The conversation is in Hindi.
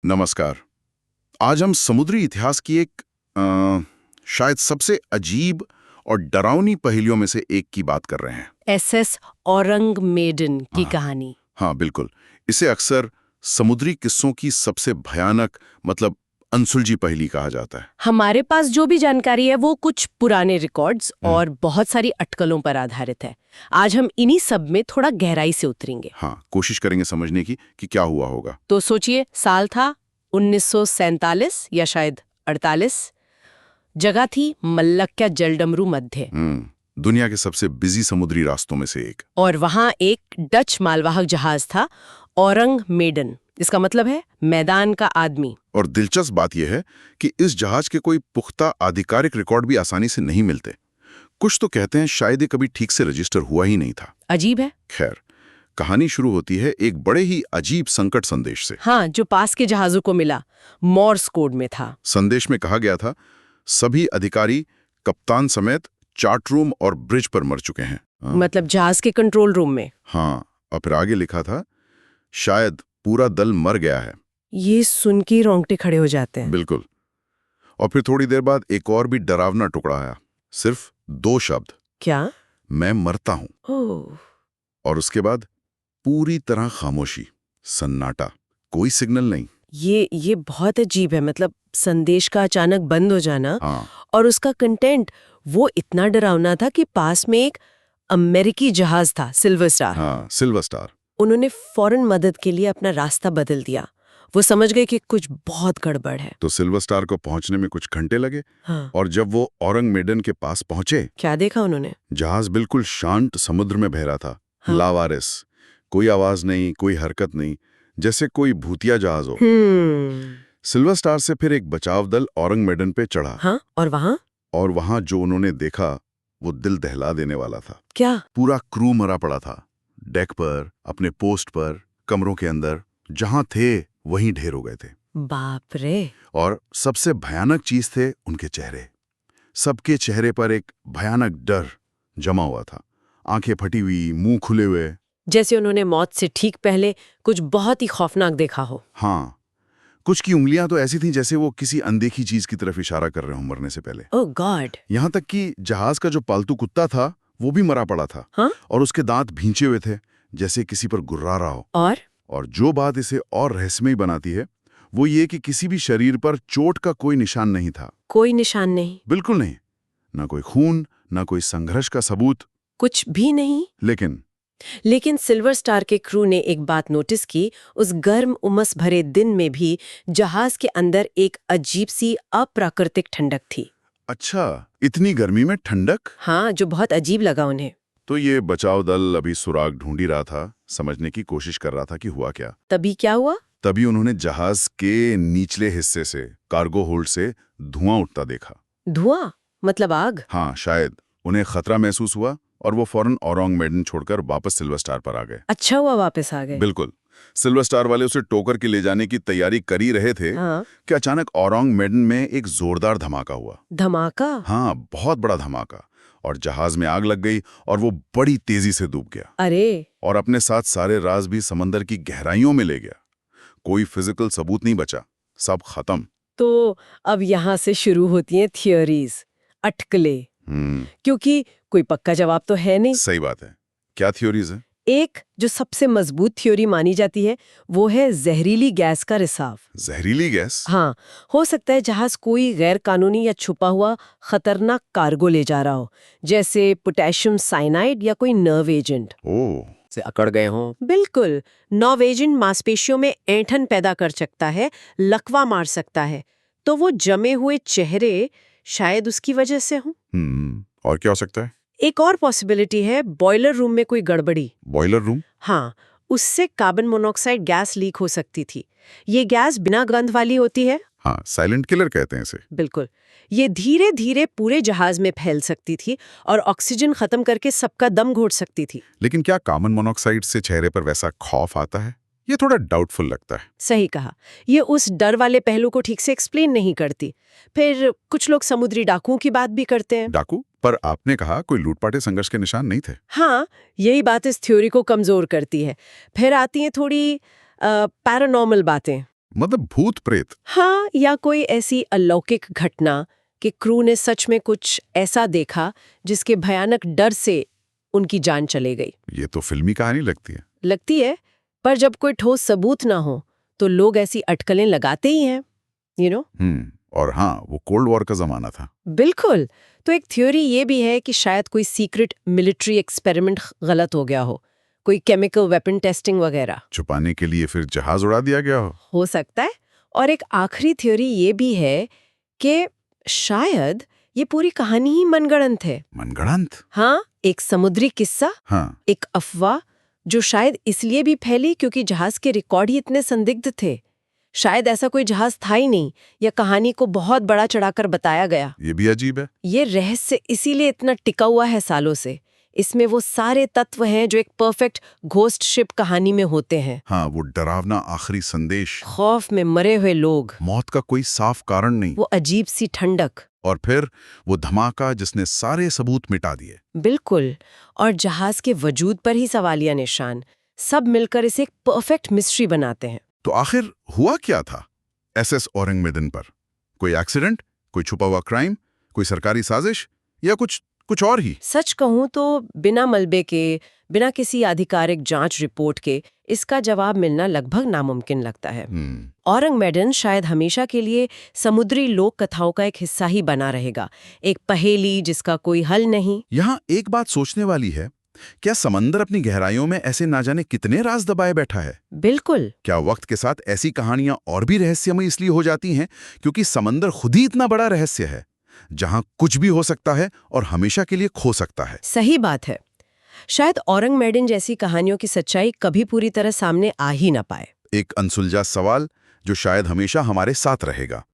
नमस्कार। आज हम समुद्री इतिहास की एक शायद सबसे अजीब और डरावनी पहेलियों में से एक की बात कर रहे हैं। एसएस औरंग मेडन की कहानी। हाँ बिल्कुल। इसे अक्सर समुद्री किस्सों की सबसे भयानक अनसुलझी पहेली कहा जाता है। हमारे पास जो भी जानकारी है वो कुछ पुराने रिकॉर्ड्स और बहुत सारी अटकलों पर आधारित है। आज हम इन्हीं सब में थोड़ा गहराई से उतरेंगे। हाँ, कोशिश करेंगे समझने की कि क्या हुआ होगा। तो सोचिए, साल था 1947 या शायद 48। जगह थी मल्लक्या जलडमरू मध्य। दुनिया के सबसे बिजी समुद्री रास्तों में से एक। और वहां एक डच मालवाहक जहाज था, औरंग मेडन। इसका मतलब है मैदान का आदमी। और दिलचस्प बात यह है कि इस जहाज के कोई पुख्ता आधिकारिक रिकॉर्ड भी आसानी से नहीं मिलते। कुछ तो कहते हैं शायद ये कभी ठीक से रजिस्टर हुआ ही नहीं था। अजीब है। खैर, कहानी शुरू होती है एक बड़े ही अजीब संकट संदेश से। हाँ, जो पास के जहाजों को मिला, मॉर्स कोड में था। संदेश में कहा गया था, सभी अधिकारी कप्तान समेत चार्ट रूम और ब्रिज पर मर चुके हैं। मतलब जहाज के कंट्रोल रूम में। हाँ, और फिर आगे लिखा था, शायद पूरा दल मर गया है। ये सुन के रोंगटे खड़े हो जाते हैं। बिल्कुल। और फिर थोड़ी देर बाद एक और भी डरावना टुकड़ा आया। सिर्फ 2 शब्द। क्या? मैं मरता हूं। ओह। और उसके बाद पूरी तरह खामोशी, सन्नाटा, कोई सिग्नल नहीं। ये बहुत अजीब है। मतलब संदेश का अचानक बंद हो जाना। हाँ। और उसका कंटेंट वो इतना डरावना था कि पास में एक अमेरिकी जहाज था, सिल्वर स्टार। हाँ, सिल्वर स्टार। उन्होंने फौरन मदद के लिए अपना रास्ता बदल दिया। वो समझ गए कि कुछ बहुत गड़बड़ है। तो सिल्वर स्टार को पहुंचने में कुछ घंटे लगे। हाँ। और जब वो औरंग मेडन के पास पहुंचे, क्या देखा उन्होंने? जहाज बिल्कुल शांत समुद्र में बह रहा था। हाँ। लावारिस, कोई आवाज नहीं, कोई हरकत नहीं, जैसे कोई भूतिया जहाज हो। सिल्वर स्टार से फिर एक बचाव दल औरंग मेडन पे चढ़ा। हाँ, और वहां जो उन्होंने देखा वो दिल दहला देने वाला था। क्या? पूरा क्रू मरा पड़ा था, डेक पर, अपने पोस्ट पर, कमरों के अंदर। जहां थे वहीं ढेर हो गए थे। बाप रे। और सबसे भयानक चीज थे उनके चेहरे। सबके चेहरे पर एक भयानक डर जमा हुआ था। आंखें फटी हुई, मुंह खुले हुए, जैसे उन्होंने मौत से ठीक पहले कुछ बहुत ही खौफनाक देखा हो। हाँ, कुछ की उंगलियां तो ऐसी थीं जैसे वो किसी अनदेखी चीज की तरफ इशारा कर रहे हो मरने से पहले। ओह गॉड। यहां तक कि जहाज का जो पालतू कुत्ता था वो भी मरा पड़ा था। हाँ? और उसके दांत भींचे हुए थे, जैसे किसी पर गुर्रा रहा हो। और जो बात इसे और रहस्यमयी बनाती है वो ये कि किसी भी शरीर पर चोट का कोई निशान नहीं था। कोई निशान नहीं? बिल्कुल नहीं। ना कोई खून, ना कोई संघर्ष का सबूत, कुछ भी नहीं। लेकिन सिल्वर स्टार के क्रू ने एक बात नोटिस की। उस गर्म उमस भरे दिन में भी जहाज के अंदर एक अजीब सी अप्राकृतिक ठंडक थी। अच्छा, इतनी गर्मी में ठंडक? हाँ, जो बहुत अजीब लगा उन्हें। तो ये बचाव दल अभी सुराग ढूंढ ही रहा था, समझने की कोशिश कर रहा था कि हुआ क्या। तभी क्या हुआ? तभी उन्होंने जहाज के निचले हिस्से से, कार्गो होल्ड से धुआं उठता देखा। धुआं? मतलब आग? हाँ, शायद। उन्हें खतरा महसूस हुआ और वो फौरन औरंग मेडन छोड़कर वापस सिल्वर स्टार पर आ गए। अच्छा हुआ वापस आ गए। बिल्कुल। सिल्वर स्टार वाले उसे टोकर के ले जाने की तैयारी कर ही रहे थे। हाँ। कि अचानक औरंग मेडन में एक जोरदार धमाका हुआ। धमाका? हाँ, बहुत बड़ा धमाका। और जहाज में आग लग गई और वो बड़ी तेजी से डूब गया। अरे। और अपने साथ सारे राज भी समंदर की गहराइयों में ले गया। कोई फिजिकल सबूत नहीं बचा, सब खत्म। तो अब यहाँ से शुरू होती हैं थियोरीज, अटकले। क्योंकि कोई पक्का जवाब तो है नहीं। सही बात है। क्या थ्योरीज है? एक जो सबसे मजबूत थ्योरी मानी जाती है वो है जहरीली गैस का रिसाव। जहरीली गैस? हाँ, हो सकता है जहाज कोई गैर कानूनी या छुपा हुआ खतरनाक कार्गो ले जा रहा हो, जैसे पोटेशियम साइनाइड या कोई नर्व एजेंट। ओह, से अकड़ गए हों। बिल्कुल। नर्व एजेंट मांसपेशियों में ऐंठन पैदा कर सकता है, लकवा मार सकता है। तो वो जमे हुए चेहरे शायद उसकी वजह से हों। और क्या हो सकता है? एक और पॉसिबिलिटी है बॉयलर रूम में कोई गड़बड़ी। Boiler room? हाँ, उससे कार्बन मोनोऑक्साइड गैस लीक हो सकती थी। ये गैस बिना गंध वाली होती है। हाँ, साइलेंट किलर कहते हैं इसे। बिल्कुल। ये धीरे धीरे पूरे जहाज में फैल सकती थी और ऑक्सीजन खत्म करके सबका दम घोट सकती थी। लेकिन क्या कार्बन मोनोऑक्साइड से चेहरे पर वैसा खौफ आता है? ये थोड़ा डाउटफुल लगता है। सही कहा। ये उस डर वाले पहलू को ठीक से एक्सप्लेन नहीं करती। फिर कुछ लोग समुद्री डाकुओं की बात भी करते हैं। डाकू? पर आपने कहा कोई लूटपाटे संघर्ष के निशान नहीं थे। हाँ, यही बात इस थ्योरी को कमजोर करती है। फिर आती हैं थोड़ी पैरानॉर्मल बातें। मतलब भूत प्रेत? हाँ, या कोई ऐसी अलौकिक घटना कि क्रू ने सच में कुछ ऐसा देखा जिसके भयानक डर से उनकी जान चले गई। ये तो फिल्मी कहानी लगती है, पर जब कोई ठोस सबूत ना हो तो लोग ऐसी अटकलें लगाते ही हैं, और हाँ, वो कोल्ड वॉर का जमाना था। बिल्कुल। तो एक थ्योरी ये भी है कि शायद कोई सीक्रेट मिलिट्री एक्सपेरिमेंट गलत हो गया कोई केमिकल वेपन टेस्टिंग वगैरह। छुपाने के लिए फिर जहाज उड़ा दिया गया हो सकता है। और एक आखिरी थ्योरी ये भी है कि शायद ये पूरी कहानी ही मनगढ़ंत है। मनगढ़ंत? हाँ, एक समुद्री किस्सा, हाँ। एक अफवाह जो शायद इसलिए भी फैली क्योंकि जहाज के रिकॉर्ड ही इतने संदिग्ध थे। शायद ऐसा कोई जहाज था ही नहीं, या कहानी को बहुत बड़ा चढ़ाकर बताया गया। ये भी अजीब है। ये रहस्य इसीलिए इतना टिका हुआ है सालों से। इसमें वो सारे तत्व हैं जो एक परफेक्ट घोस्ट शिप कहानी में होते हैं। हाँ, वो डरावना आखिरी संदेश, खौफ में मरे हुए लोग, मौत का कोई साफ कारण नहीं, वो अजीब सी ठंडक, और फिर वो धमाका जिसने सारे सबूत मिटा दिए। बिल्कुल। और जहाज के वजूद पर ही सवालिया निशान, सब मिलकर इसे एक परफेक्ट मिस्ट्री बनाते हैं। तो आखिर हुआ क्या था एसएस औरंगमेडन पर? कोई एक्सीडेंट, कोई छुपा हुआ क्राइम, कोई सरकारी साजिश, या कुछ और ही? सच कहूं तो बिना मलबे के, बिना किसी आधिकारिक जांच रिपोर्ट के इसका जवाब मिलना लगभग नामुमकिन लगता है। औरंगमेडन शायद हमेशा के लिए समुद्री लोक कथाओं का एक हिस्सा ही बना रहेगा, एक पहेली जिसका कोई हल नहीं। यहाँ एक बात सोचने वाली है, क्या समंदर अपनी गहराइयों में ऐसे ना जाने कितने राज दबाए बैठा है? बिल्कुल। क्या वक्त के साथ ऐसी कहानियां और भी रहस्यमय इसलिए हो जाती हैं क्योंकि समंदर खुद ही इतना बड़ा रहस्य है, जहां कुछ भी हो सकता है और हमेशा के लिए खो सकता है। सही बात है। शायद औरंगमेडन जैसी कहानियों की सच्चाई कभी पूरी तरह सामने आ ही ना पाए। एक अनसुलझा सवाल जो शायद हमेशा हमारे साथ रहेगा।